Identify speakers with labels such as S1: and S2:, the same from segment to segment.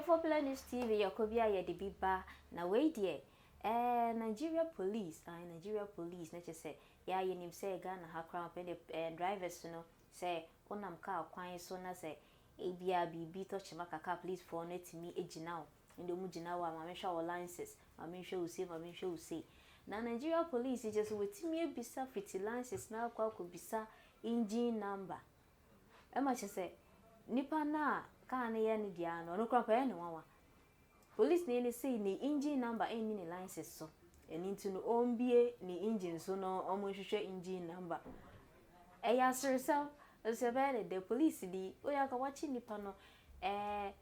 S1: Popular News TV, Yakobia Yedibiba, na way dear. Nigeria police, let's just say, ya yin say Ghana ha crown and drivers, say, onam car, quine so na say, ABB touch Makaka, please for net me age now. In the Mujinawa, my show alliances, my main show say, Now Nigeria police is just with me bisa fertilizers now could bisa engine number. Emma say, Nipa na can't any diano, no crop anyone. Police nearly say the engine number ain't in the license so. And into no own be ni engine so no almost share engine number. Eh, sir, so the police the we are watching the panel and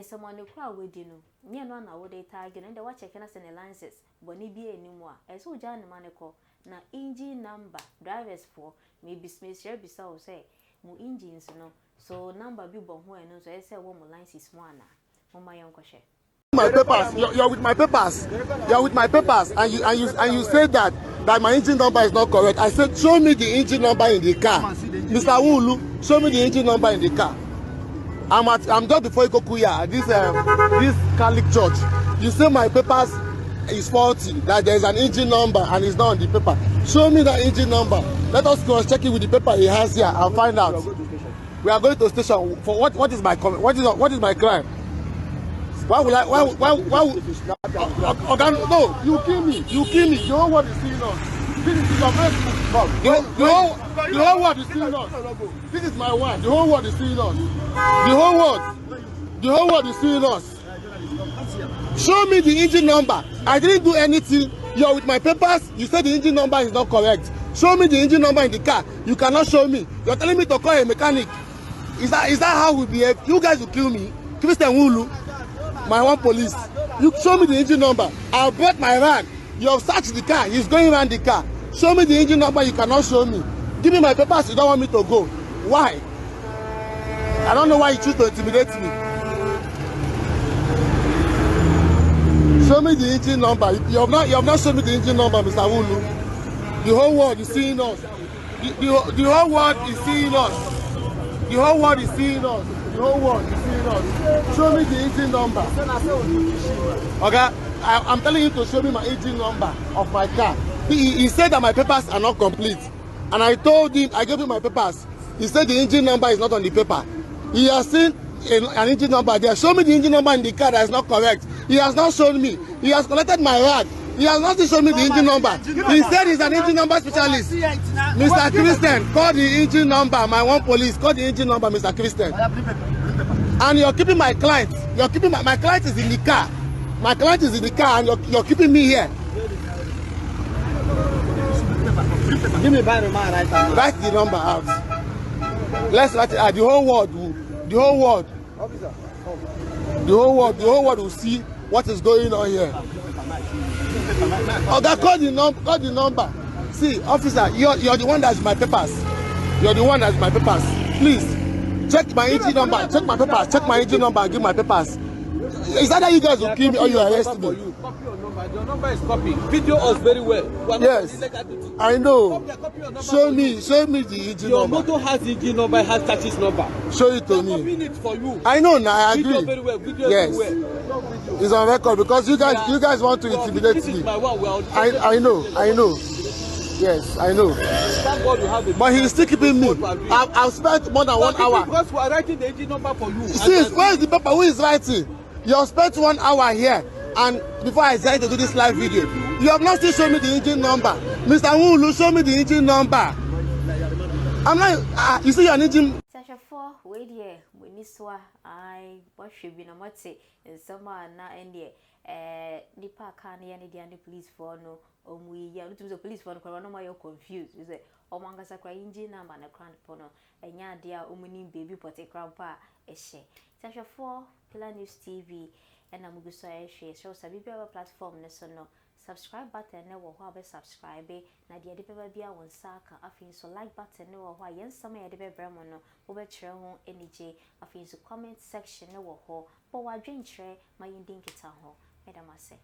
S1: someone the crowd with you know. Me and one hour they target and they watch checking us in the licenses, but ni be anymore. As so John Manico na engine number drivers for maybe Smith share be so say more engines no. So number be born who I know so I say one more license one na. My young question.
S2: My papers, you're with my papers. You're with my papers, and you say that my engine number is not correct. I said, show me the engine number in the car, Mr. Wulu. Show me the engine number in the car. I'm just before Ikokuya, this Catholic church. You say my papers is faulty, that there is an engine number and it's not on the paper. Show me the engine number. Let us cross check it with the paper he has here and find out. We are going to station for what is my comment? What is my crime? Why would no, you kill me. You know what is seeing us. This is your Facebook. The whole world is seeing us. This is my wife. The whole world is seeing us. The whole world is seeing us. Show me the engine number. I didn't do anything. You're with my papers. You said the engine number is not correct. Show me the engine number in the car. You cannot show me. You're telling me to call a mechanic. Is that how we behave? You guys will kill me. Christian Wulu. My one police, you show me the engine number. I brought my rag. You have searched the car. He's going around the car. Show me the engine number. You cannot show me. Give me my papers. You don't want me to go. Why? I don't know why you choose to intimidate me. Show me the engine number. You have not shown me the engine number, Mr. Wulu. The whole world is seeing us. The whole world is seeing us. The whole world is seeing us. The whole world is seeing us. Show me the engine number. Okay, I'm telling you to show me my engine number of my car. He said that my papers are not complete. And I told him, I gave him my papers. He said the engine number is not on the paper. He has seen an engine number there. Show me the engine number in the car that is not correct. He has not shown me. He has collected my rag. He has not shown me the engine number. He said he's an engine number specialist. Mr. Christian, call the engine number. My one police, call the engine number, Mr. Christian. And you're keeping my client. You're keeping my client is in the car. My client is in the car and you're keeping me here. Give me by the man right now. Write the number out. Let's write it out. The whole world. The whole world will see what is going on here. Okay, call the number. See, officer, you're the one that's my papers. You're the one that's my papers. Please check my engine number. Check my papers. Check my engine number. Give my papers. Is that how you guys will kill me or you arrest me?
S3: Copy your number. Your number is copied. Video us very well.
S2: Yes, I know. Show me the engine
S3: your
S2: number.
S3: motor has the engine number, has taxis number.
S2: Show it to me.
S3: Copying it for you.
S2: I know now. I agree.
S3: Video very well. Video
S2: yes.
S3: everywhere.
S2: It's on record because you guys want to intimidate
S3: this
S2: me.
S3: Is my one. Well,
S2: I know. Yes, I know.
S3: Thank God you have it.
S2: But he's still keeping me. I've spent more than 1 hour.
S3: Because we are writing the engine number for you.
S2: See, where is the paper? Who is writing? You have spent 1 hour here, and before I decided to do this live video, you have not still shown me the engine number. Mr. Wulu, show me the engine number. I'm not. You see your engine.
S1: Sasha 4, wait here. When this one, I what should be no more say in summer na end here. Nipa can't hear any police for no. We yeah, look to the police for no. No, you're confused. You say, oh, manga sakra engine number na crown pono. And ya dear, umuni baby pote crown pa a share. Sasha 4, Popular News TV, and I'm going to share. So, Sabibi platform, no subscribe button, no one subscribe. Nadia de Bebia on Saka, I think so like button, no why, yes, some of the Bebramono, over Tremon, energy, I think so comment section, no ho, but what drink tray, my Indian guitar ho, Madam I say.